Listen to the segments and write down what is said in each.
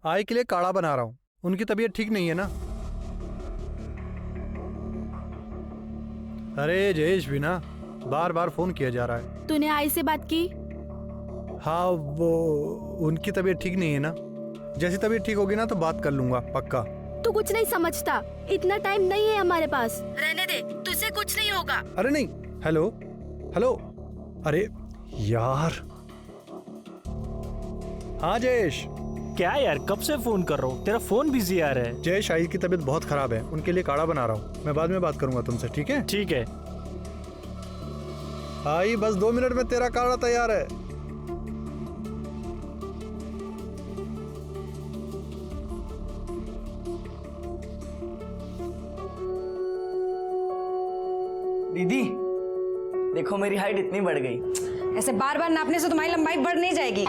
आई के लिए काढ़ा बना रहा हूँ। उनकी तबीयत ठीक नहीं है ना। अरे जयेश भी ना बार बार फोन किया जा रहा है। तूने आई से बात की? हाँ, वो उनकी तबीयत ठीक नहीं है ना। जैसी तबीयत ठीक होगी ना तो बात कर लूंगा पक्का। तू कुछ नहीं समझता, इतना टाइम नहीं है हमारे पास। रहने दे, तुझसे कुछ नहीं होगा। अरे नहीं। Hello hello. अरे यार। हाँ जयेश। क्या यार, कब से फोन कर रहा हूँ, तेरा फोन बिजी आ रहा है। जयेश, आई की तबीयत बहुत खराब है, उनके लिए काढ़ा बना रहा हूँ। मैं बाद में बात करूंगा तुमसे, ठीक है? ठीक है। आई बस 2 मिनट में तेरा काढ़ा तैयार है। दीदी देखो मेरी हाइट इतनी बढ़ गई। ऐसे बार बार नापने से तुम्हारी लंबाई बढ़ नहीं जाएगी।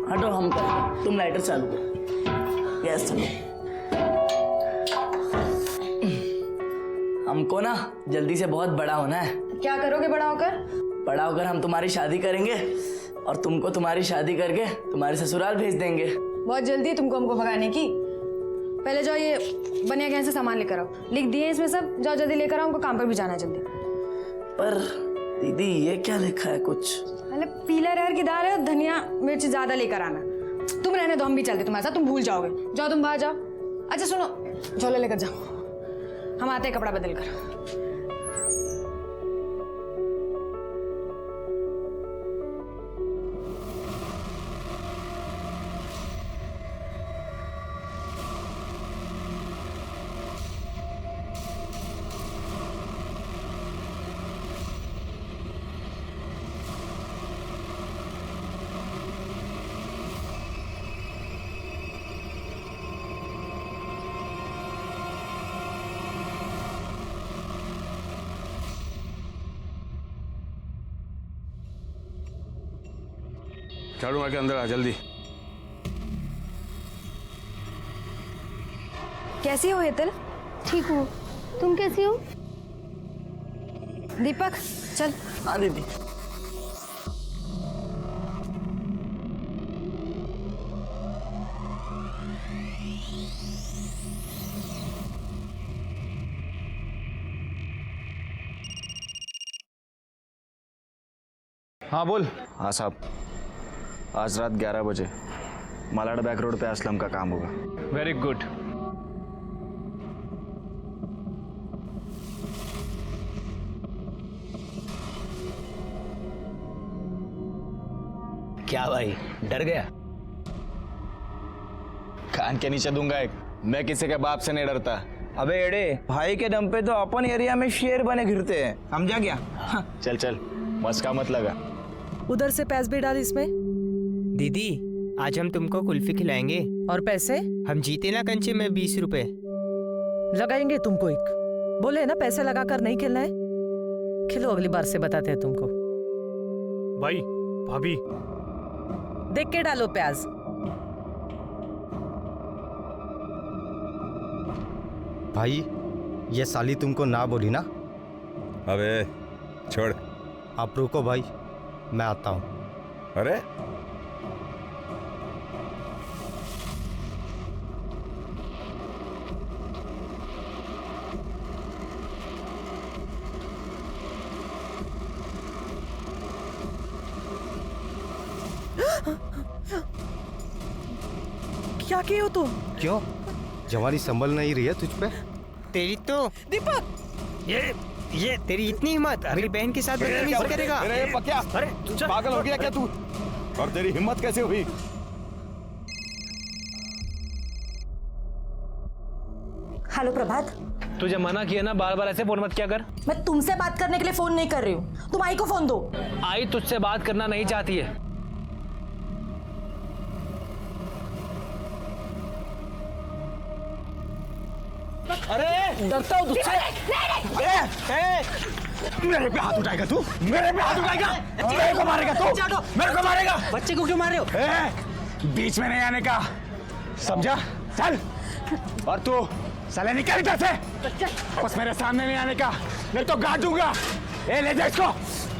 हटो, हम कर, तुम लाइटर चालू करो। गैस चलो। हमको ना जल्दी से बहुत बड़ा होना है। क्या करोगे बड़ा होकर? बड़ा होकर हम तुम्हारी शादी करेंगे और तुमको तुम्हारी शादी करके तुम्हारे ससुराल भेज देंगे। बहुत जल्दी है तुमको हमको भगाने की। पहले जाओ ये बनिया गहन से सामान लेकर आओ। लिख दिए इसमें सब, जाओ जल्दी लेकर आओ, हमको काम पर भी जाना है जल्दी। पर दीदी ये क्या लिखा है कुछ? पहले पीला अरहर की दाल है और धनिया मिर्च ज्यादा लेकर आना। तुम रहने दो, हम भी चलते तुम्हारे साथ, तुम भूल जाओगे। जाओ तुम बाहर जाओ। अच्छा सुनो, झोले लेकर जाओ, हम आते हैं कपड़ा बदल कर। झाड़ू मार के अंदर आ जल्दी। कैसी हो हेतल? ठीक हूँ, तुम कैसी हो? दीपक चल। हाँ दीदी। हाँ बोल। हाँ साहब, आज रात 11 बजे मालाड बैक रोड पे असलम का काम होगा। Very good. क्या भाई, डर गया? कान के नीचे दूंगा एक। मैं किसी के बाप से नहीं डरता। अबे एड़े, भाई के दम पे तो अपन एरिया में शेर बने घिरते हैं, समझा क्या? चल चल, मस्का मत लगा। उधर से पैस भी डाल इसमें। दीदी आज हम तुमको कुल्फी खिलाएंगे। और पैसे? हम जीते ना कंचे में 20 रुपए लगाएंगे तुमको एक। बोले ना पैसे लगा कर नहीं खेलना है। खिलो, अगली बार से बताते हैं तुमको। भाई भाभी देख के डालो प्याज। भाई ये साली तुमको ना बोली ना? अबे छोड़। आप रुको भाई, मैं आता हूँ। अरे क्या किए हो तुम? क्यों? जवानी संभल नहीं रही है तुझ पे? तेरी तो दीपक, ये तेरी इतनी हिम्मत, मेरी बहन के साथ बदतमीजी करेगा? अरे पक्या, अरे पागल हो गया क्या तू? और तेरी हिम्मत कैसे हुई? हेलो प्रभात। तुझे मना किया ना, बार बार ऐसे फोन मत किया कर। मैं तुमसे बात करने के लिए फोन नहीं कर रही हूँ, तुम आई को फोन दो। आई तुझसे बात करना नहीं चाहती है। अरे डरता हूँ तुझसे। मेरे पे हाथ उठाएगा तू? मेरे पे हाथ उठाएगा? मेरे को मारेगा तू? मेरे को मारेगा? बच्चे को क्यों मार रहे हो? बीच में नहीं आने का, समझा? चल। और तू साले निकल इधर से, बस मेरे सामने नहीं आने का, नहीं तो गाड़ दूंगा। ए ले जा इसको।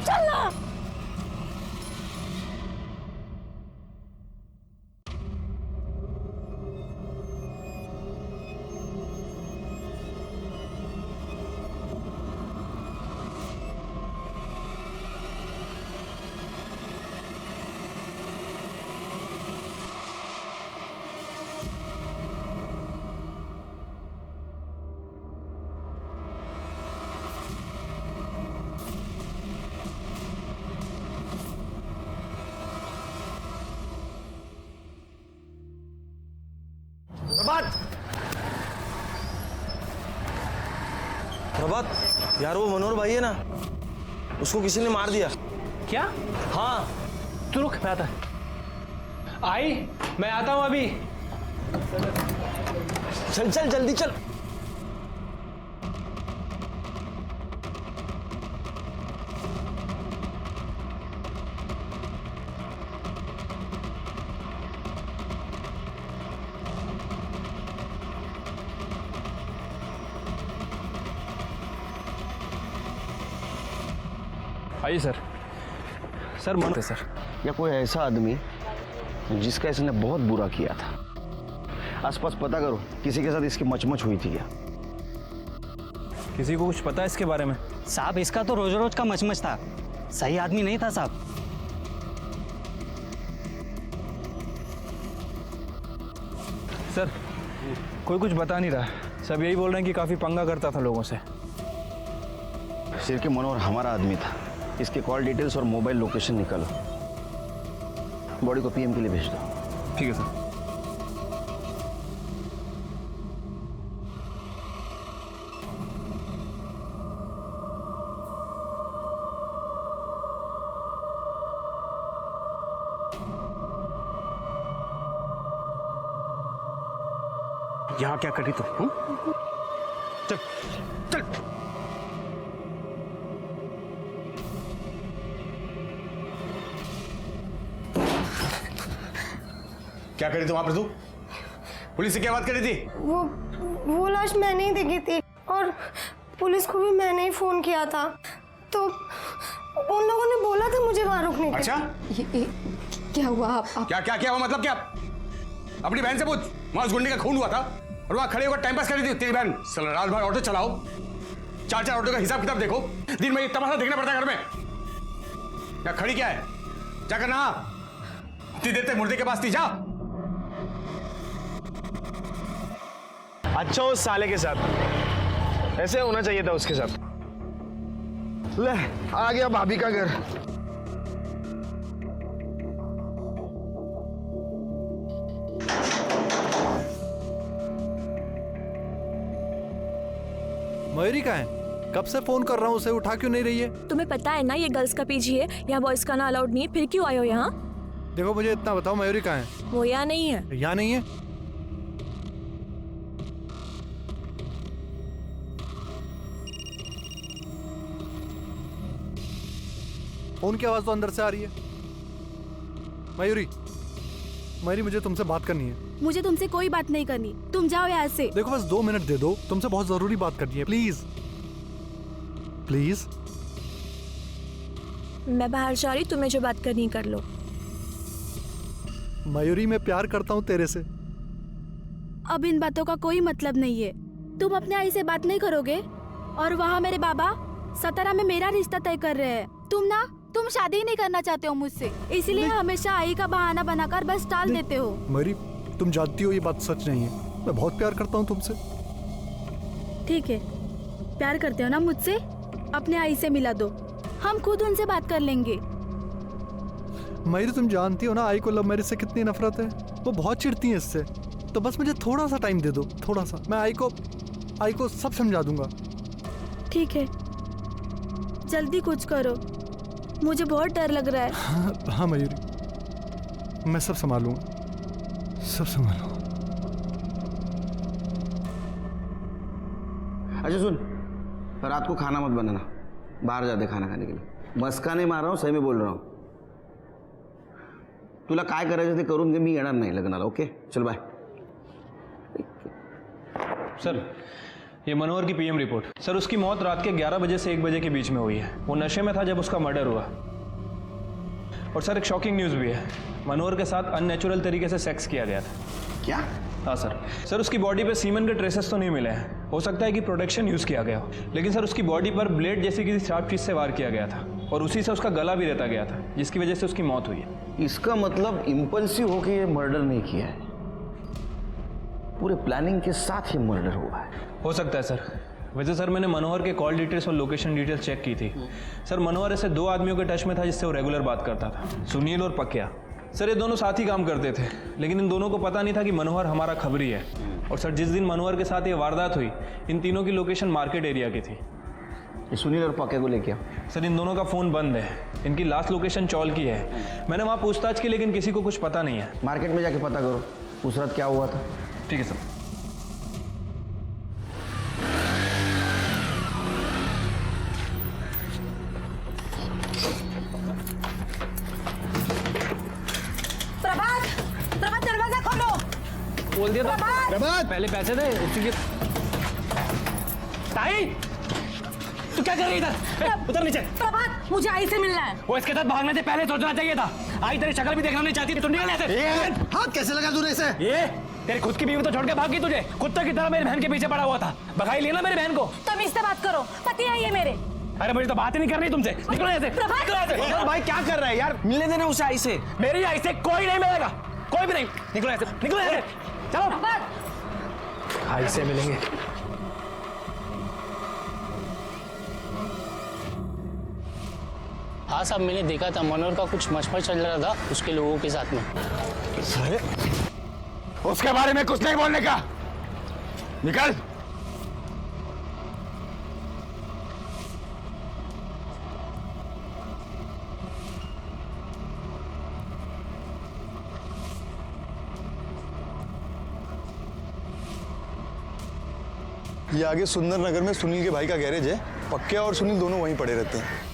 चल ना। बात? यार वो मनोहर भाई है ना, उसको किसी ने मार दिया। क्या? हाँ। तू रुक, मैं आता। आई, मैं आता हूँ अभी। चल चल जल्दी चल। आइए सर। सर मनोहर सर। या कोई ऐसा आदमी जिसका इसने बहुत बुरा किया था। आसपास पता करो किसी के साथ इसकी मचमच हुई थी क्या? किसी को कुछ पता है इसके बारे में? साहब इसका तो रोज रोज का मचमच था, सही आदमी नहीं था साहब। सर कोई कुछ बता नहीं रहा, सब यही बोल रहे हैं कि काफी पंगा करता था लोगों से। सिर के मनोहर हमारा आदमी था। इसके कॉल डिटेल्स और मोबाइल लोकेशन निकालो, बॉडी को पीएम के लिए भेज दो। ठीक है सर। यहाँ क्या करी तू? चल चल। क्या करी तू वहां पर? तू पुलिस से क्या बात करी थी? वो लाश मैंने ही देखी थी और पुलिस को भी मैंने ही फोन किया था, तो उन लोगों ने बोला था मुझे वहां रुकने के। अच्छा क्या हुआ? आप क्या क्या क्या हुआ? मतलब क्या? अपनी बहन से पूछ। वहां उस गुंडे का खून हुआ था और वहां खड़े होकर टाइम पास कर रही थी तेरी बहन। साला रात भर ऑटो चलाओ, 4-4 ऑटो का हिसाब किताब देखो, दिन में ये तमाशा देखना पड़ता है घर में। क्या खड़ी क्या है? जा करना। इतनी देर तक मुर्दे के पास थी, जा। अच्छा उस साले के साथ ऐसे होना चाहिए था उसके साथ। ले आ गया भाभी का घर। मयूरी कहाँ है? कब से फोन कर रहा हूँ, उसे उठा क्यों नहीं रही है? तुम्हें पता है ना ये गर्ल्स का पीजी है, यहाँ बॉयज का ना अलाउड नहीं है, फिर क्यों आए हो यहाँ? देखो मुझे इतना बताओ, मयूरी कहाँ है? वो यहाँ नहीं है। यहाँ नहीं है? फोन की आवाज तो अंदर से आ रही है। मयूरी, मयूरी मुझे तुमसे बात करनी है। मुझे तुमसे कोई बात नहीं करनी, तुम जाओ यहाँ से। देखो बस 2 मिनट दे दो, तुमसे बहुत जरूरी बात करनी है, प्लीज प्लीज। मैं बाहर जा रही, तुम्हें जो बात करनी कर लो। मयूरी मैं प्यार करता हूँ तेरे से। अब इन बातों का कोई मतलब नहीं है। तुम अपने आई से बात नहीं करोगे और वहाँ मेरे बाबा सतारा में मेरा रिश्ता तय कर रहे हैं। तुम शादी ही नहीं करना चाहते हो मुझसे, इसीलिए हमेशा आई का बहाना बनाकर बस टाल देते हो। मयूरी तुम जानती हो ये बात सच नहीं है, मैं बहुत प्यार करता हूँ तुमसे। ठीक है, प्यार करते हो ना मुझसे? अपने आई से मिला दो, हम खुद उनसे बात कर लेंगे। मयूरी तुम जानती हो ना आई को लव मैरिज से कितनी नफरत है, वो बहुत चिढ़ती है इससे। तो बस मुझे थोड़ा सा टाइम दे दो, थोड़ा सा। मैं आई को सब समझा दूंगा। ठीक है, जल्दी कुछ करो, मुझे बहुत डर लग रहा है। हाँ मयूरी, मैं सब संभालूंगा, सब संभालूंगा। अच्छा सुन, रात को खाना मत बनाना, बाहर जाते खाना खाने के लिए। मस्का नहीं मार रहा हूँ, सही में बोल रहा हूँ। तुला काय करायचं ते करून घे, मी येणार नाही लग्नाला। ओके चल बाय। सर ये मनोहर की पीएम रिपोर्ट। सर उसकी मौत रात के 11 बजे से 1 बजे के बीच में हुई है। वो नशे में था जब उसका मर्डर हुआ। और सर एक शॉकिंग न्यूज़ भी है, मनोहर के साथ अननेचुरल तरीके से सेक्स किया गया था। क्या? हाँ सर उसकी बॉडी पे सीमन के ट्रेसेस तो नहीं मिले हैं, हो सकता है कि प्रोटेक्शन यूज़ किया गया हो, लेकिन सर उसकी बॉडी पर ब्लेड जैसी किसी शार्प चीज़ से वार किया गया था और उसी से उसका गला भी रहता गया था, जिसकी वजह से उसकी मौत हुई है। इसका मतलब इम्पल्सिव होकर ये मर्डर नहीं किया है, पूरे प्लानिंग के साथ ये मर्डर हुआ है। हो सकता है सर। वैसे सर मैंने मनोहर के कॉल डिटेल्स और लोकेशन डिटेल्स चेक की थी। सर मनोहर ऐसे 2 आदमियों के टच में था जिससे वो रेगुलर बात करता था, सुनील और पकिया। सर ये दोनों साथ ही काम करते थे, लेकिन इन दोनों को पता नहीं था कि मनोहर हमारा खबरी है। और सर जिस दिन मनोहर के साथ ये वारदात हुई, इन तीनों की लोकेशन मार्केट एरिया की थी। ये सुनील और पक्के को लेके आओ। सर इन दोनों का फ़ोन बंद है, इनकी लास्ट लोकेशन चौल की है। मैंने वहाँ पूछताछ की लेकिन किसी को कुछ पता नहीं है। मार्केट में जाके पता करो उस रात क्या हुआ था। ठीक है सर। प्रभात, प्रभात दरवाजा खोलो। बोल दिया था प्रभात, पहले पैसे दे उसी के। ताई तू क्या कर रही इधर? उतर नीचे। प्रभात, मुझे आई से मिलना है। वो इसके साथ भागने से पहले सोचना चाहिए था। आई तेरी शक्ल भी देखना नहीं चाहती थी, तू निकल ऐसे। हाथ कैसे लगा तूने इसे? ये तेरी खुद की बीवी तो छोड़ के भाग गई तुझे, कुत्ते की तरह मेरी बहन के पीछे पड़ा हुआ था। भगाई लिया ना मेरी बहन को। तुम इससे बात करो, पति है ये मेरे। अरे मुझे तो बात ही नहीं करनी तुमसे। निकलो ऐसे। यार भाई क्या कर रहा है यार, मिलने देना उसे आई से। मेरी आई से कोई नहीं मिलेगा, कोई भी नहीं। निकलो ऐसे, निकलो ऐसे। चलो आई से मिलेंगे। हाँ साहब, मैंने देखा था मनोहर का कुछ मशमश चल रहा था उसके लोगों के साथ में। उसके बारे में कुछ नहीं बोलने का, निकल। ये आगे सुंदर नगर में सुनील के भाई का गैरेज है। पक्के और सुनील दोनों वहीं पड़े रहते हैं।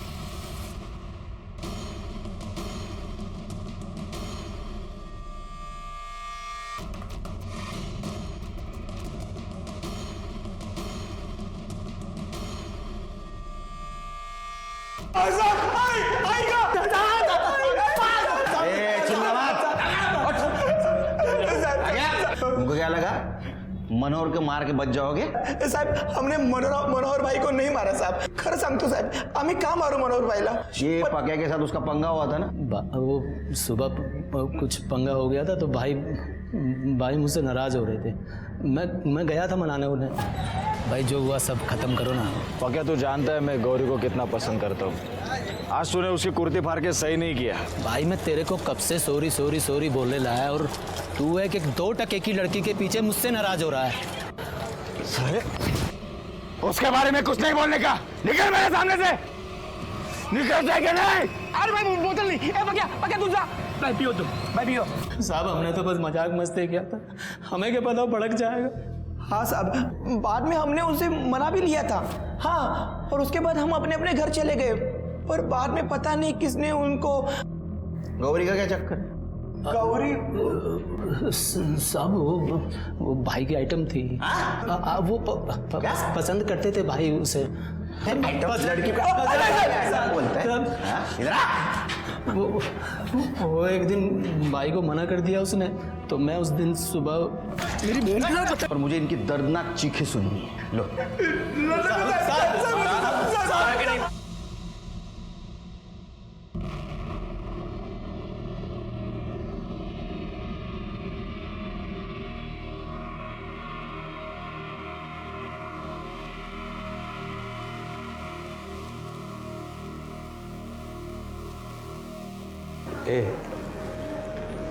तुमको क्या लगा मनोहर के मार के बच जाओगे? साहेब हमने मनोहर भाई को नहीं मारा साहब, खरं सांगतो साहेब, आम्ही का मारू मनोहर भाईला? ये पक्के के साथ उसका पंगा हुआ था ना? वो सुबह कुछ पंगा हो गया था तो भाई मुझसे नाराज हो रहे थे। मैं गया था मनाने उन्हें। भाई जो हुआ सब खत्म करो ना। पक्या तू जानता है मैं गौरी को कितना पसंद करता हूँ। आज तूने उसकी कुर्ती फाड़ के सही नहीं किया। भाई मैं तेरे को कब से सॉरी सॉरी सॉरी बोलने लाया और तू है कि 2 टके की लड़की के पीछे मुझसे नाराज हो रहा है। उसके बारे में कुछ नहीं बोलने का, निकल मेरे सामने से। निकल जाएगा नहीं। अरे भाई बोतल नहीं। पक्या तू जा। भाई पियो तुम, भाई पियो। साहब हमने तो बस मजाक मस्ती किया था, हमें क्या पता भड़क जाएगा। हाँ साहब, बाद में हमने उसे मना भी लिया था। हाँ, और उसके बाद हम अपने अपने घर चले गए, पर बाद में पता नहीं किसने उनको। गौरी का क्या चक्कर? गौरी साहब वो भाई की आइटम थी। वो पसंद करते थे भाई उसे। लड़की बोलते हैं। वो एक दिन भाई को मना कर दिया उसने, तो मैं उस दिन सुबह मेरी बहन और मुझे इनकी दर्दनाक चीखें सुननी है। लो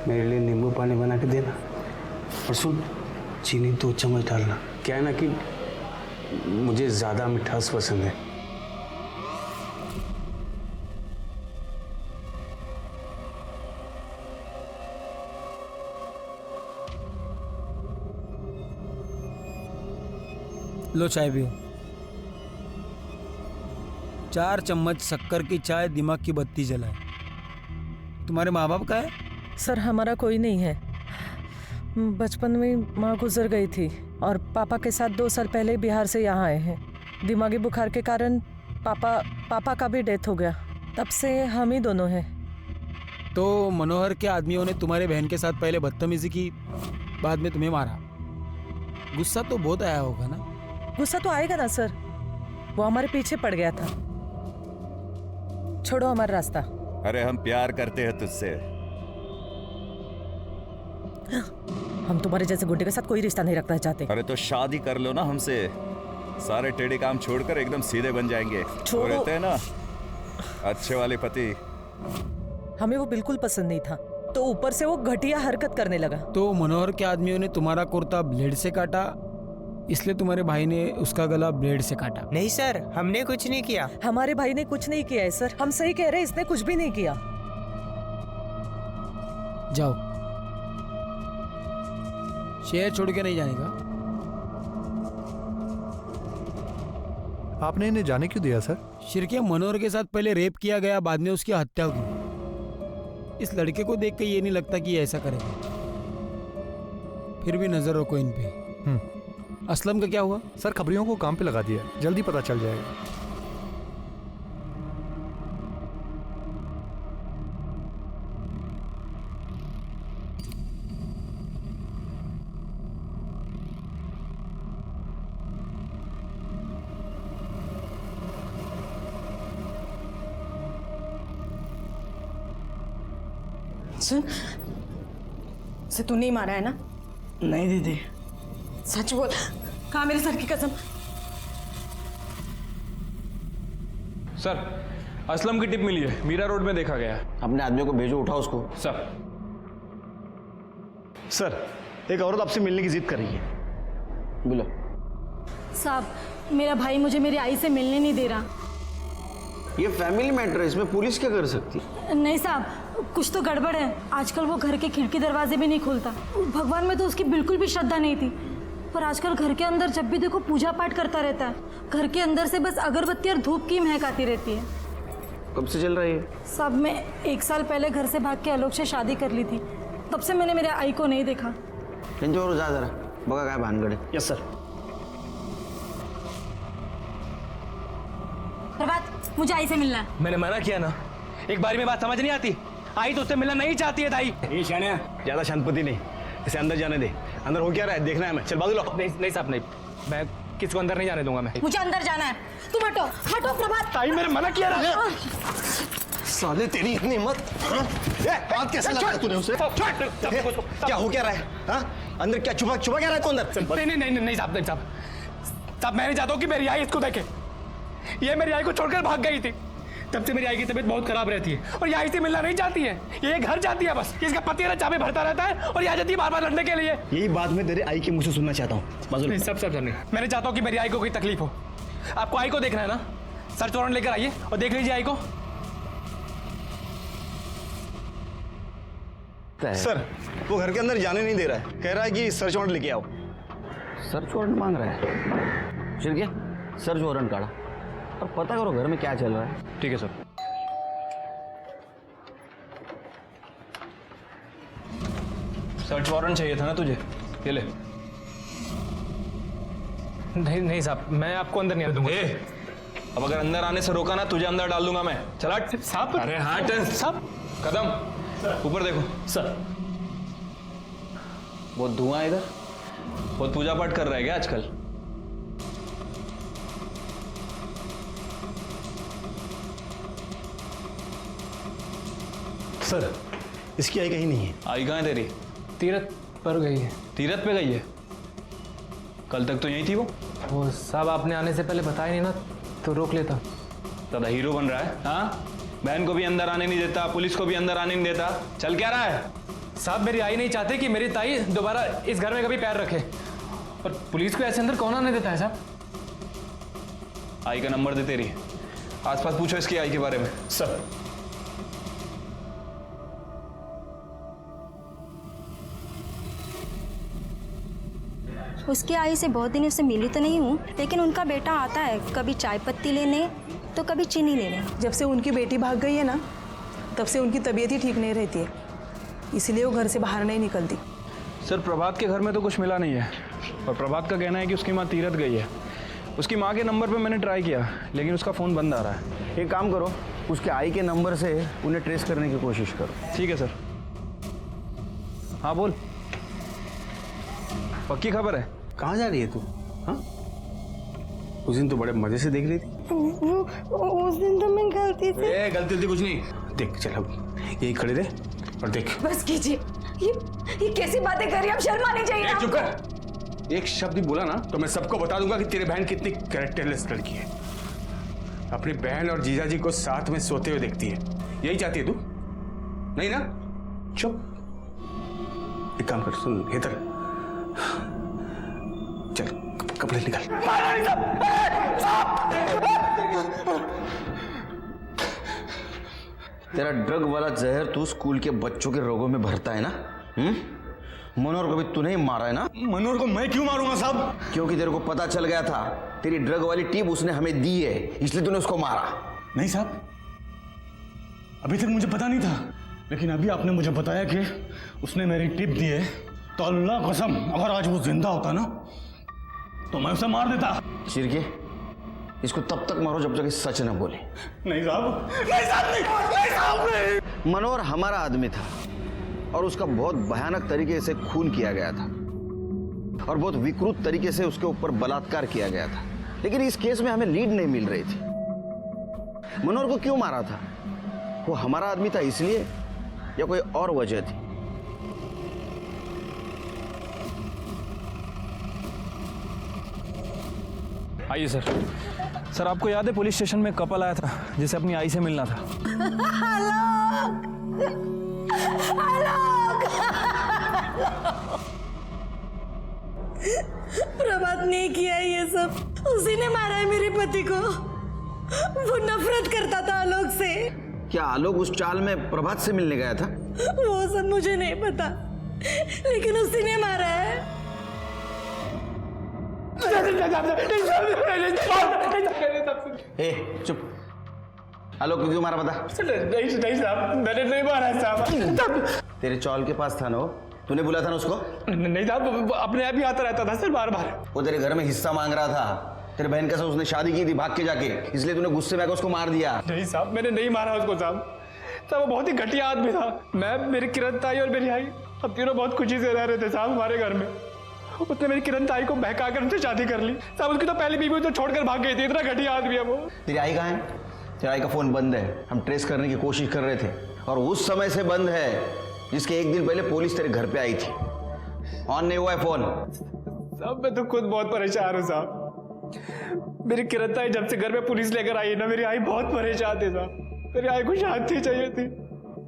मेरे लिए नींबू पानी बना के देना। और सुन, चीनी 2 चम्मच डालना। क्या है ना कि मुझे ज़्यादा मिठास पसंद है। लो चाय पियो। 4 चम्मच शक्कर की चाय दिमाग की बत्ती जलाए। तुम्हारे माँ बाप का है? सर हमारा कोई नहीं है। बचपन में माँ गुजर गई थी और पापा के साथ 2 साल पहले बिहार से यहाँ आए हैं। दिमागी बुखार के कारण पापा का भी डेथ हो गया। तब से हम ही दोनों हैं। तो मनोहर के आदमियों ने तुम्हारे बहन के साथ पहले बदतमीजी की, बाद में तुम्हें मारा। गुस्सा तो बहुत आया होगा ना? गुस्सा तो आएगा ना सर, वो हमारे पीछे पड़ गया था। छोड़ो हमारा रास्ता। अरे हम प्यार करते हैं तुझसे। हम तुम्हारे जैसे गुंडे के साथ कोई रिश्ता नहीं रखना चाहते। अरे तो शादी कर लो ना हमसे, सारे टेढ़े काम छोड़कर एकदम सीधे बन जाएंगे। वो रहते हैं ना अच्छे वाले पति। हमें वो बिल्कुल पसंद नहीं था, तो ऊपर से वो घटिया हरकत करने लगा। तो मनोहर के आदमियों ने तुम्हारा कुर्ता ब्लेड से काटा इसलिए तुम्हारे भाई ने उसका गला ब्लेड से काटा। नहीं सर, हमने कुछ नहीं किया। हमारे भाई ने कुछ नहीं किया है सर, हम सही कह रहे हैं, इसने कुछ भी नहीं किया। जाओ, शहर छोड़ के नहीं जाने का। आपने इन्हें जाने क्यों दिया सर? शिरके, मनोहर के साथ पहले रेप किया गया, बाद में उसकी हत्या हुई। इस लड़के को देख के ये नहीं लगता कि ये ऐसा करेगा। फिर भी नजर रखो इन पे। असलम का क्या हुआ? सर खबरियों को काम पे लगा दिया, जल्दी पता चल जाएगा। सुन, से तू नहीं मारा है ना? नहीं दीदी। सच बोल, कहाँ मेरे सर की कसम। सर, असलम की टिप मिली है, मीरा रोड में देखा गया। अपने आदमियों को भेजो, उठाओ उसको। सर। सर, एक औरत आपसे मिलने की जिद कर रही है। बोलो। साहब, मेरा भाई मुझे मेरी आई से मिलने नहीं दे रहा। ये फैमिली मैटर है, इसमें पुलिस क्या कर सकती? नहीं साहब, कुछ तो गड़बड़ है। आजकल वो घर के खिड़की दरवाजे भी नहीं खोलता। भगवान में तो उसकी बिल्कुल भी श्रद्धा नहीं थी, पर आजकल घर के अंदर जब भी देखो पूजा पाठ करता रहता है। घर के अंदर से बस अगरबत्ती और धूप की महक आती रहती है। कब से चल रही है? साहब, मैं 1 साल पहले घर से भाग के आलोक से शादी कर ली थी, तब से मैंने मेरे आई को नहीं देखा। और जा जरा, बगा काय भानगड़े। Yes sir. प्रभात, मुझे आई से मिलना है। मैंने मना किया ना, एक बारी में बात समझ नहीं आती। आई तो उससे मिलना नहीं चाहती है दाई। ये शानिया, ज्यादा शांतपति नहीं, इसे अंदर जाने दे। अंदर हो क्या रहा है देखना है हमें। चल बाजू लो। नहीं साहब, नहीं, मैं किसी को अंदर नहीं जाने दूंगा। मैं मुझे अंदर जाना है। तुम हटो, हटो प्रभात। ताई, मैंने मना किया ना। साले तेरी इतनी हिम्मत, बात कैसे लगा तूने उसे? क्या हो क्या रहा है? हाँ? अंदर क्या छुपा क्या रहा है तू अंदर? नहीं साहब, नहीं साहब, मैं नहीं चाहता हूँ कि मेरी आई इसको देखे। ये मेरी आई को छोड़कर भाग गई थी, तब से मेरी आई की तबीयत बहुत खराब रहती है और ये आई से मिलना नहीं चाहती है। ये घर जाती है बस, इसका पति ना चाबी भरता रहता है और यहाँ जाती है बार-बार लड़ने के लिए। यही बात मैं तेरे आई के मुंह से सुनना चाहता हूँ। नहीं सब नहीं, मैं नहीं चाहता हूँ कि मेरी आई को कोई तकलीफ हो। आपको आई को देखना है ना, सर्च वारंट लेकर आइए और देख लीजिए आई को। सर, वो घर के अंदर जाने नहीं दे रहा है, कह रहा है कि सर्च वारंट लेके आओ। सर्च वारंट मांग रहा है? शिरके, सर्च वारंट काढ़ा और पता करो घर में क्या चल रहा है। ठीक है सर। सर्च वारंट चाहिए था ना तुझे, ये ले। नहीं साहब, मैं आपको अंदर नहीं आने दूंगा। अब अगर अंदर आने से रोका ना, तुझे अंदर डाल दूंगा मैं। चला साहब। अरे हाँ साहब, कदम ऊपर देखो। सर, बहुत धुआं है इधर, बहुत पूजा पाठ कर रहा है क्या आजकल? सर, इसकी आई कहीं नहीं है। आई कहाँ है तेरी? तीरथ पर गई है। तीरथ पे गई है? कल तक तो यहीं थी वो साहब, आपने आने से पहले बताया नहीं ना, तो रोक लेता। दादा हीरो बन रहा है। हाँ, बहन को भी अंदर आने नहीं देता, पुलिस को भी अंदर आने नहीं देता, चल क्या रहा है? साहब, मेरी आई नहीं चाहती कि मेरी ताई दोबारा इस घर में कभी पैर रखे, और पुलिस को ऐसे अंदर कौन आने देता है साहब? आई का नंबर दे तेरी, आसपास पूछो इसकी आई के बारे में। सर, उसकी आई से बहुत दिनों से मिली तो नहीं हूँ, लेकिन उनका बेटा आता है कभी चाय पत्ती लेने तो कभी चीनी लेने। जब से उनकी बेटी भाग गई है ना, तब से उनकी तबीयत ही ठीक नहीं रहती है, इसलिए वो घर से बाहर नहीं निकलती। सर, प्रभात के घर में तो कुछ मिला नहीं है, और प्रभात का कहना है कि उसकी माँ तीरथ गई है। उसकी माँ के नंबर पे मैंने ट्राई किया, लेकिन उसका फ़ोन बंद आ रहा है। एक काम करो, उसके आई के नंबर से उन्हें ट्रेस करने की कोशिश करो। ठीक है सर। हाँ बोल, पक्की खबर है? कहाँ जा रही है तू? हाँ, उस दिन तो बड़े मजे से देख रही थी। उस दिन तो मैं गलती से। गलती कुछ नहीं, देख चल अब यही खड़े रहे और देख। बस कीजिए, ये कैसी बातें कर रही है? अब शर्म आनी चाहिए आपको। चुप कर। एक शब्द भी बोला ना तो मैं सबको बता दूंगा कि तेरी बहन कितनी कैरेक्टरलेस लड़की है। अपनी बहन और जीजाजी को साथ में सोते हुए देखती है, यही चाहती है तू? नहीं ना? चुप। एक काम कर, सुन इधर चल, कपड़े निकाल। तेरा ड्रग वाला जहर तू स्कूल के बच्चों के रोगों में भरता है ना? मनोहर को भी तूने ही मारा है ना? मनोहर को मैं क्यों मारूंगा साहब? क्योंकि तेरे को पता चल गया था तेरी ड्रग वाली टिप उसने हमें दी है, इसलिए तूने उसको मारा। नहीं साहब, अभी तक मुझे पता नहीं था, लेकिन अभी आपने मुझे बताया कि उसने मेरी टिप दी है, तो अल्लाह कसम अगर आज वो जिंदा होता ना तो मैं उसे मार देता। शिरके, इसको तब तक मारो जब तक सच न बोले। नहीं साहब, नहीं साहब, नहीं साहब, नहीं। मनोहर हमारा आदमी था और उसका बहुत भयानक तरीके से खून किया गया था और बहुत विकृत तरीके से उसके ऊपर बलात्कार किया गया था, लेकिन इस केस में हमें लीड नहीं मिल रही थी। मनोहर को क्यों मारा था? वो हमारा आदमी था इसलिए या कोई और वजह थी? आइए सर। सर आपको याद है पुलिस स्टेशन में कपल आया था जिसे अपनी आई से मिलना था? प्रभात ने किया ये सब, उसी ने मारा है मेरे पति को। वो नफरत करता था आलोक से। क्या आलोक उस चाल में प्रभात से मिलने गया था? वो सब मुझे नहीं पता, लेकिन उसी ने मारा है। ए, चुप। आलोक को क्यों मारा बता? नहीं साहब, मैंने नहीं मारा साहब। तेरे चौल के पास था ना वो? तूने बुलाया था ना उसको? नहीं साहब, अपने आप ही आता रहता था सर, बार बार। वो तेरे घर में हिस्सा मांग रहा था। तेरे बहन के साथ उसने शादी की थी भाग के जाके, इसलिए तूने गुस्से में आकर उसको मार दिया। नहीं साहब, मैंने नहीं मारा उसको साहब। वो बहुत ही घटिया आदमी था। मैं, मेरी किरण ताई और मेरी आई, अब तीनों बहुत खुशी से रह रहे थे साहब हमारे घर में। उसने मेरी किरण ताई को बहका कर उनसे शादी कर ली साहब। उसकी तो पहली बीवी तो छोड़कर भाग गई थी। इतना घटिया आदमी है वो। तेरी आई कहाँ है? तेरी आई का फोन बंद है। हम ट्रेस करने की कोशिश कर रहे थे और उस समय से बंद है जिसके एक दिन पहले पुलिस तेरे घर पे आई थी। ऑन नहीं हुआ है फोन। साहब मैं तो खुद बहुत परेशान हूँ साहब। मेरी किरण ताई जब से घर में पुलिस लेकर आई ना, मेरी आई बहुत परेशान थी साहब। मेरी आई को शांति चाहिए थी।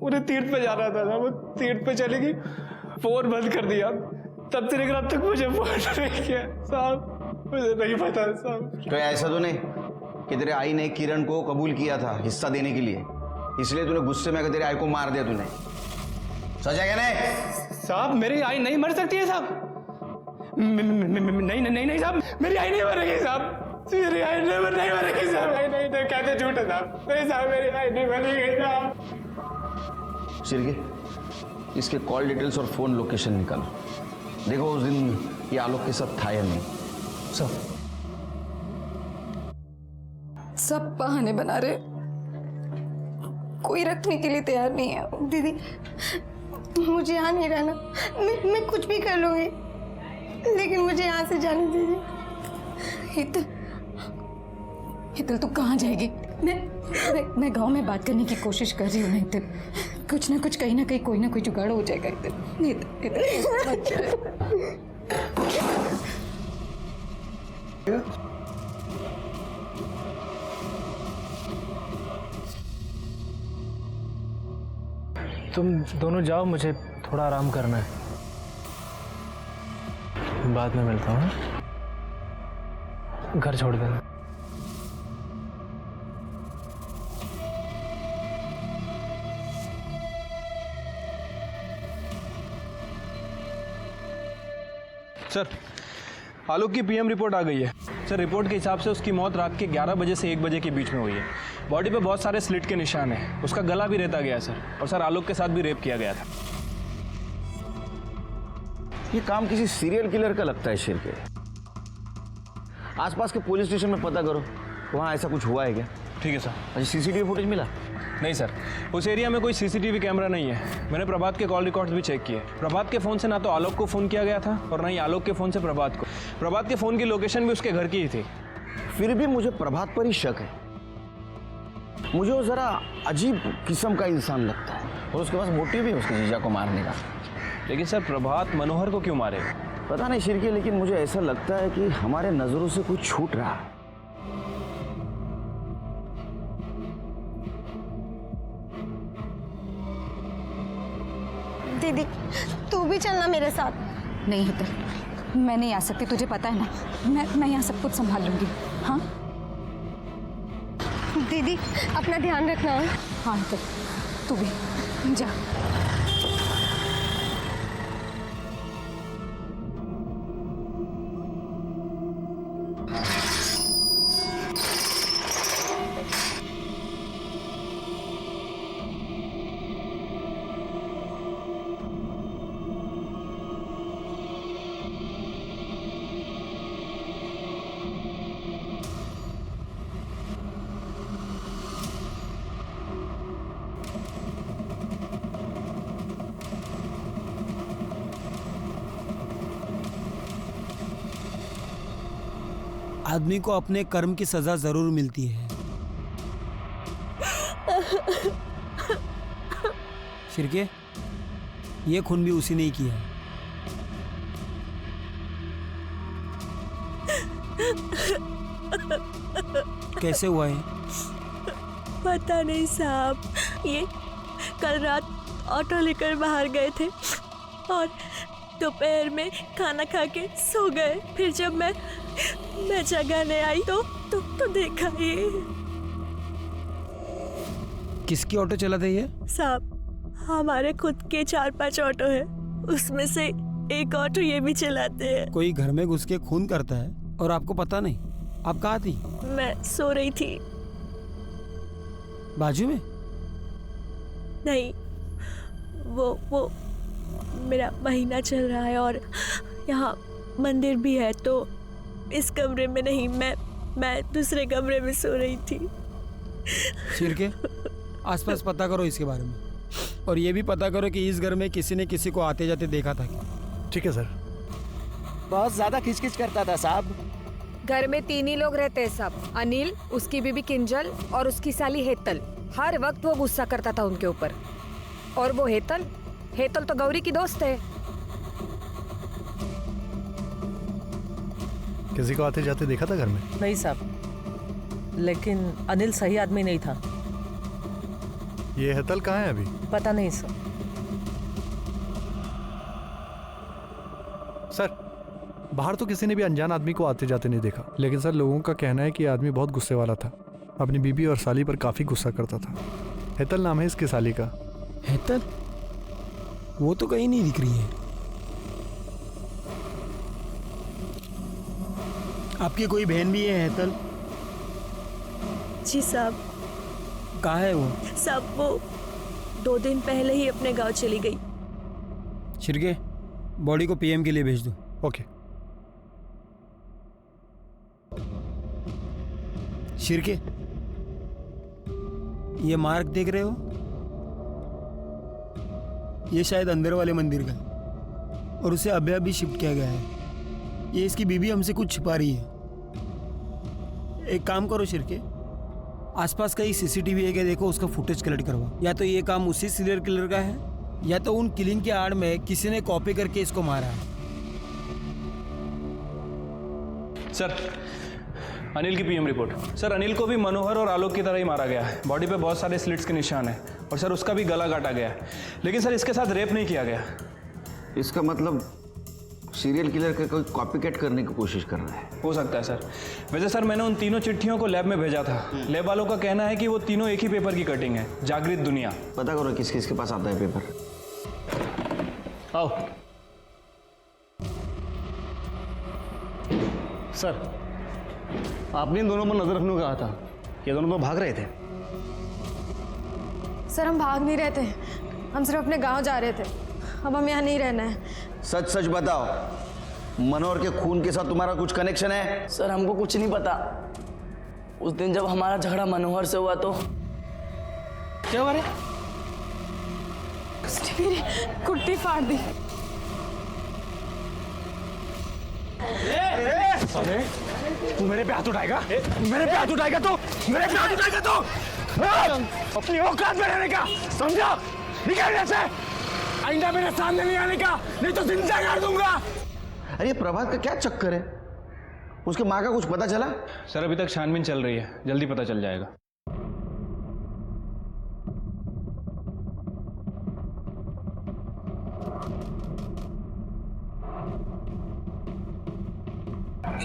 उन्हें तीर्थ पे जाना था ना, वो तीर्थ पे चलेगी, फोन बंद कर दिया। तब से लेकर अब तक मुझे फोन नहीं किया साहब। मुझे नहीं पता साहब। तो ऐसा तो नहीं कि तेरे आई ने किरण को कबूल किया था हिस्सा देने के लिए, इसलिए तूने गुस्से में आकर तेरे आई को मार दिया तूने? सच है क्या नहीं? साहब मेरी आई नहीं मर सकती है साहब। नहीं नहीं नहीं साहब, मेरी आई नहीं मरेगी साहब। मेरी आई नहीं मरेगी साहब। नहीं कहते झूठ है साहब। नहीं साहब, मेरी आई नहीं मरेगी साहब। शिरके, इसके कॉल डिटेल्स और फोन लोकेशन निकालो। देखो उस दिन ये आलोक के साथ था या नहीं। सब बहाने बना रहे, कोई रखने के लिए तैयार नहीं है। दीदी मुझे यहाँ नहीं रहना, मैं कुछ भी कर लूँगी, लेकिन मुझे यहाँ से जाने दीजिए। हितल तू कहाँ जाएगी? मैं गांव में बात करने की कोशिश कर रही हूँ ना हितल। कुछ ना कुछ, कहीं ना कहीं कोई ना कोई जुगाड़ हो जाएगा हितल। तुम दोनों जाओ, मुझे थोड़ा आराम करना है। बाद में मिलता हूँ। घर छोड़ देना। सर आलोक की पीएम रिपोर्ट आ गई है। सर रिपोर्ट के हिसाब से उसकी मौत रात के 11 बजे से 1 बजे के बीच में हुई है। बॉडी पे बहुत सारे स्लिट के निशान हैं। उसका गला भी रेता गया सर, और सर आलोक के साथ भी रेप किया गया था। ये काम किसी सीरियल किलर का लगता है शेर के। आसपास के पुलिस स्टेशन में पता करो, वहाँ ऐसा कुछ हुआ है क्या? ठीक है सर। अच्छा सीसीटीवी फुटेज मिला? नहीं सर, उस एरिया में कोई सीसीटीवी कैमरा नहीं है। मैंने प्रभात के कॉल रिकॉर्ड्स भी चेक किए। प्रभात के फ़ोन से ना तो आलोक को फ़ोन किया गया था और ना ही आलोक के फ़ोन से प्रभात को। प्रभात के फ़ोन की लोकेशन भी उसके घर की ही थी। फिर भी मुझे प्रभात पर ही शक है। मुझे वो ज़रा अजीब किस्म का इंसान लगता है और उसके पास मोटिव भी है उसके जीजा को मारने का। लेकिन सर प्रभात मनोहर को क्यों मारेगा? पता नहीं शिरके, लेकिन मुझे ऐसा लगता है कि हमारे नज़रों से कुछ छूट रहा है। दीदी तू भी चलना मेरे साथ। नहीं हितल, मैं नहीं आ सकती, तुझे पता है ना। मैं यहाँ सब कुछ संभाल लूंगी। हाँ दीदी अपना ध्यान रखना। हाँ तो तू भी जा। आदमी को अपने कर्म की सजा जरूर मिलती है। शिरके, ये खून भी उसी ने ही किया है। कैसे हुआ है? पता नहीं साहब, ये कल रात ऑटो लेकर बाहर गए थे और दोपहर में खाना खा के सो गए। फिर जब मैं जगाने आई तो देखा ये। किसकी ऑटो चलाते ये? साहब हमारे खुद के 4-5 ऑटो है, उसमें से एक ऑटो ये भी चलाते हैं। कोई घर में घुस के खून करता है और आपको पता नहीं? आप कहाँ थी? मैं सो रही थी। बाजू में? नहीं, वो मेरा महीना चल रहा है और यहाँ मंदिर भी है, तो इस कमरे में नहीं, मैं दूसरे कमरे में सो रही थी। शिरके, आसपास पता करो इसके बारे में, और ये भी पता करो कि इस घर में किसी ने किसी को आते जाते देखा था क्या? ठीक है सर। बहुत ज्यादा खिचखिच करता था साहब। घर में 3 ही लोग रहते हैं सब, अनिल, उसकी बीबी किंजल और उसकी साली हेतल। हर वक्त वो गुस्सा करता था उनके ऊपर। और वो हेतल तो गौरी की दोस्त है। किसी को आते जाते देखा था घर में? नहीं साहब, लेकिन अनिल सही आदमी नहीं था। ये हेतल कहाँ है अभी? पता नहीं सर। सर, बाहर तो किसी ने भी अनजान आदमी को आते जाते नहीं देखा, लेकिन सर लोगों का कहना है कि ये आदमी बहुत गुस्से वाला था। अपनी बीबी और साली पर काफी गुस्सा करता था। हेतल नाम है इसकी साली का। हेतल? वो तो कहीं नहीं दिख रही है। आपकी कोई बहन भी है हेतल? जी साहब। कहाँ है वो? साहब वो 2 दिन पहले ही अपने गांव चली गई। शिरके, बॉडी को पीएम के लिए भेज दो। ओके। शिरके, ये मार्क देख रहे हो? ये शायद अंदर वाले मंदिर का है और उसे अभी अभी शिफ्ट किया गया है। ये इसकी बीबी हमसे कुछ छिपा रही है। एक काम करो शिरके, आसपास कहीं सीसीटीवी है क्या देखो, उसका फुटेज कलेक्ट करवाओ। या तो ये काम उसी सीरियल किलर का है, या तो उन किलिंग के आड़ में किसी ने कॉपी करके इसको मारा है। सर, अनिल की पीएम रिपोर्ट। सर, अनिल को भी मनोहर और आलोक की तरह ही मारा गया है। बॉडी पे बहुत सारे स्लिट्स के निशान हैं और सर उसका भी गला काटा गया है, लेकिन सर इसके साथ रेप नहीं किया गया। इसका मतलब सीरियल किलर का कोई कॉपी कैट करने की कोशिश कर रहा है। हो सकता है सर। वैसे सर मैंने उन तीनों चिट्ठियों को लैब में भेजा था। लैब वालों का कहना है कि वो तीनों एक ही पेपर की कटिंग है, जागृत दुनिया। पता करो किस किस के पास आता है पेपर। आओ। सर, आपने इन दोनों पर नजर रखने को कहा था। ये दोनों तो भाग रहे थे। सर हम भाग नहीं रहे थे, हम सिर्फ अपने गांव जा रहे थे। अब हम यहाँ नहीं रहना है। सच सच बताओ, मनोहर के खून के साथ तुम्हारा कुछ कनेक्शन है? सर हमको कुछ नहीं पता। उस दिन जब हमारा झगड़ा मनोहर से हुआ तो क्या हुआ रे? मेरी कुर्ती फाड़ दी। अरे तू मेरे पे हाथ उठाएगा? मेरे पे हाथ उठाएगा तो? मेरे पे हाथ उठाएगा तो? अपनी औकात में रहने का समझा? निकल यहाँ से। आइंदा मेरे सामने नहीं आने का, नहीं तो जिंदा कर दूंगा। अरे प्रभात का क्या चक्कर है? उसके माँ का कुछ पता चला? सर अभी तक छानबीन चल रही है, जल्दी पता चल जाएगा।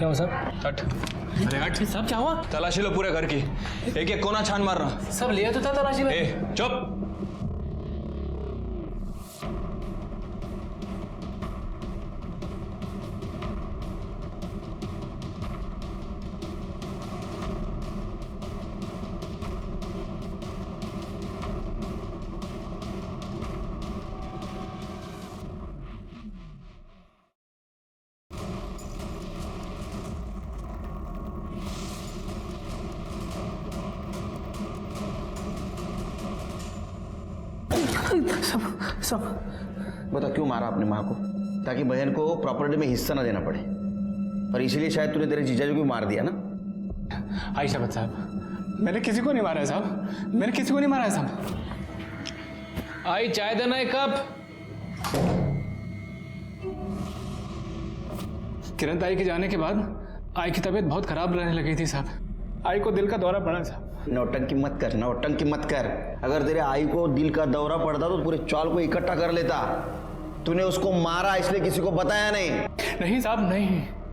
क्या हुआ साहब? हट। अरे हट। साहब क्या हुआ? तलाशी लो पूरे घर की, एक एक कोना छान मारना। सब लिया तो था तलाशी में। चुप। सब बता क्यों मारा अपनी माँ को? ताकि बहन को प्रॉपर्टी में हिस्सा ना देना पड़े, और इसीलिए शायद तूने तेरे जीजाजी को मार दिया ना? आयशा भट्ट साहब, मैंने किसी को नहीं मारा है साहब, मैंने किसी को नहीं मारा है साहब। आई चाय देना एक कप। किरण ताई के जाने के बाद आई की तबीयत बहुत खराब रहने लगी थी साहब। आई को दिल का दौरा पड़ा साहब। नौटंकी मत कर, नौटंकी मत कर। अगर तेरे आई को दिल का दौरा पड़ता तो पूरे चौल को इकट्ठा कर लेता। तूने उसको मारा इसलिए किसी को बताया नहीं? नहीं साहब, नहीं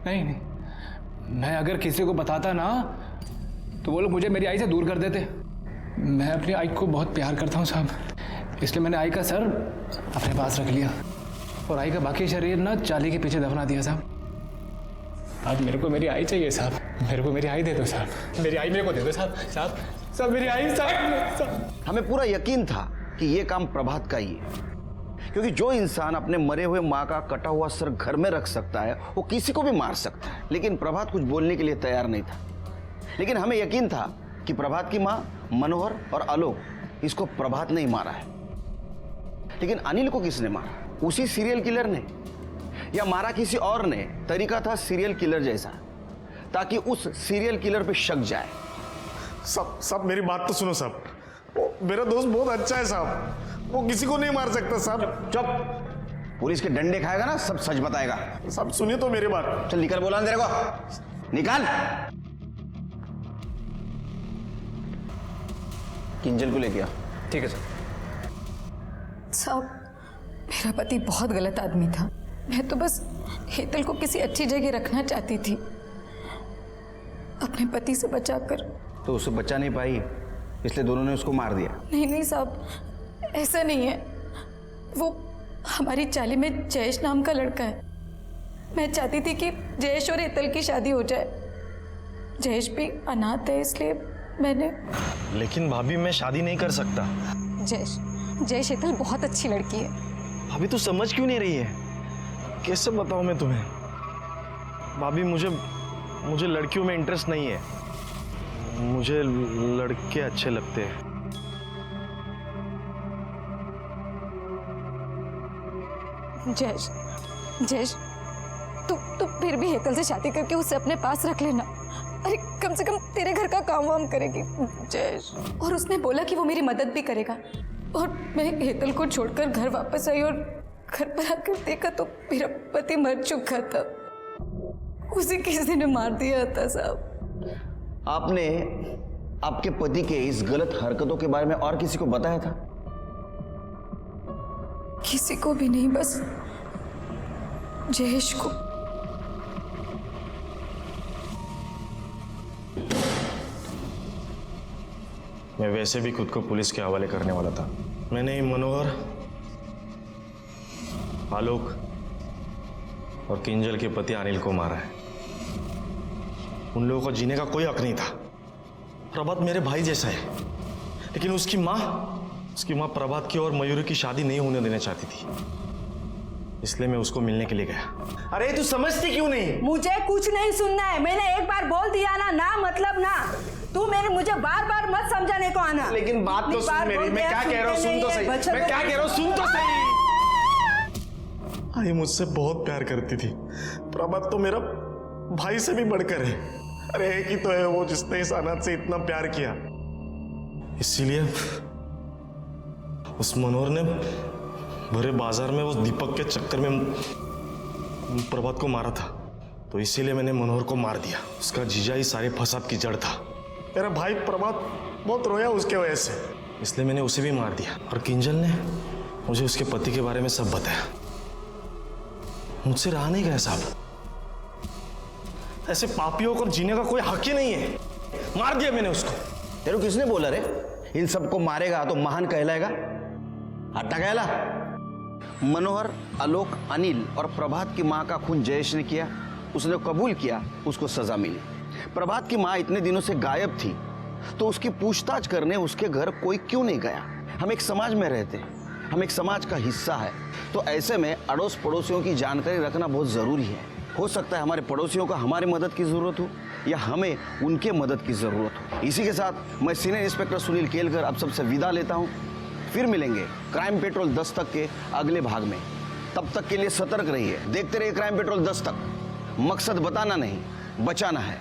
नहीं नहीं। मैं अगर किसी को बताता ना तो वो लोग मुझे मेरी आई से दूर कर देते। मैं अपनी आई को बहुत प्यार करता हूँ साहब, इसलिए मैंने आई का सर अपने पास रख लिया और आई का बाकी शरीर ना चाली के पीछे दफना दिया साहब। अब मेरे को मेरी आई चाहिए साहब, मेरे को मेरी आई दे दो साहब, मेरी आई मेरे को दे दो साहब। साहब साहब मेरी आई साहब। हमें पूरा यकीन था कि ये काम प्रभात का ही है, क्योंकि जो इंसान अपने मरे हुए माँ का कटा हुआ सर घर में रख सकता है वो किसी को भी मार सकता है। लेकिन प्रभात कुछ बोलने के लिए तैयार नहीं था। लेकिन हमें यकीन था कि प्रभात की माँ मनोहर और आलोक इसको प्रभात ने ही मारा है। लेकिन अनिल को किसने मारा? उसी सीरियल किलर ने, या मारा किसी और ने? तरीका था सीरियल किलर जैसा, ताकि उस सीरियल किलर पे शक जाए। सब मेरी बात तो सुनो साहब, मेरा दोस्त बहुत अच्छा है साहब, वो किसी को नहीं मार सकता साहब। चुप। पुलिस के डंडे खाएगा ना सब सच बताएगा। साहब सुनिए तो मेरी बात। चल निकल, बोला तेरे को निकाल। किंजल को लेके आ। ठीक है सर। साहब मेरा पति बहुत गलत आदमी था। मैं तो बस हेतल को किसी अच्छी जगह रखना चाहती थी, अपने पति से बचाकर। तो उसे बचा नहीं पाई इसलिए दोनों ने उसको मार दिया? नहीं साहब, ऐसा नहीं है। वो हमारी चाली में जयेश नाम का लड़का है। मैं चाहती थी कि जयेश और हेतल की शादी हो जाए। जयेश भी अनाथ है इसलिए मैंने। लेकिन भाभी मैं शादी नहीं कर सकता। जयेश हेतल बहुत अच्छी लड़की है। भाभी तू समझ क्यों नहीं रही है? कैसे बताऊं मैं तुम्हें? भाभी मुझे लड़कियों में इंटरेस्ट नहीं है, मुझे लड़के अच्छे लगते हैं। जयेश तू फिर भी हेतल से शादी करके उसे अपने पास रख लेना। अरे कम से कम तेरे घर का काम वाम करेगी जयेश। और उसने बोला कि वो मेरी मदद भी करेगा। और मैं हेतल को छोड़कर घर वापस आई और घर पर आकर देखा तो मेरा पति मर चुका था। उसे किसी ने मार दिया था साहब। आपने आपके पति के इस गलत हरकतों के बारे में और किसी को बताया था? किसी को भी नहीं, बस जयेश को। मैं वैसे भी खुद को पुलिस के हवाले करने वाला था। मैंने मनोहर, आलोक और किंजल के पति अनिल को मारा है। उन लोगों को जीने का कोई हक नहीं था। प्रभात मेरे भाई जैसा है, लेकिन उसकी माँ प्रभात की और मयूरी की शादी नहीं होने देना चाहती थी, इसलिए मैं उसको मिलने के लिए गया। अरे तू समझती क्यों नहीं? मुझे कुछ नहीं सुनना है। मैंने एक बार बोल दिया ना मतलब ना। तू मुझे बार बार मत समझाने को आना। लेकिन बात तो सुन मेरी, मैं क्या कह रहा हूँ सुन तो सही। मैं क्या कह रहा हूँ सुन तो सही। आई मुझसे बहुत प्यार करती थी। प्रभात तो मेरा भाई से भी बढ़कर है। अरे एक ही तो है वो जिसने इस अनाथ से इतना प्यार किया। इसीलिए उस मनोहर ने भरे बाजार में उस दीपक के चक्कर में प्रभात को मारा था। तो इसीलिए मैंने मनोहर को मार दिया। उसका जीजा ही सारे फसाद की जड़ था। मेरा भाई प्रभात बहुत रोया उसके वजह से, इसलिए मैंने उसे भी मार दिया। और किंजल ने मुझे उसके पति के बारे में सब बताया। मुझसे रहा नहीं गया साहब। ऐसे पापियों को जीने का कोई हक ही नहीं है। मार दिया मैंने उसको। तेरे को किसने बोला रे इन सबको मारेगा तो महान कहलाएगा? हट्टा कहला। मनोहर, आलोक, अनिल और प्रभात की माँ का खून जयेश ने किया, उसने कबूल किया, उसको सजा मिली। प्रभात की माँ इतने दिनों से गायब थी तो उसकी पूछताछ करने उसके घर कोई क्यों नहीं गया? हम एक समाज में रहते हैं, हम एक समाज का हिस्सा है, तो ऐसे में अड़ोस पड़ोसियों की जानकारी रखना बहुत ज़रूरी है। हो सकता है हमारे पड़ोसियों को हमारी मदद की ज़रूरत हो या हमें उनके मदद की ज़रूरत हो। इसी के साथ मैं सीनियर इंस्पेक्टर सुनील केलकर अब सबसे विदा लेता हूँ। फिर मिलेंगे क्राइम पेट्रोल 10 तक के अगले भाग में। तब तक के लिए सतर्क रहिए, देखते रहिए क्राइम पेट्रोल 10 तक। मकसद बताना नहीं, बचाना है।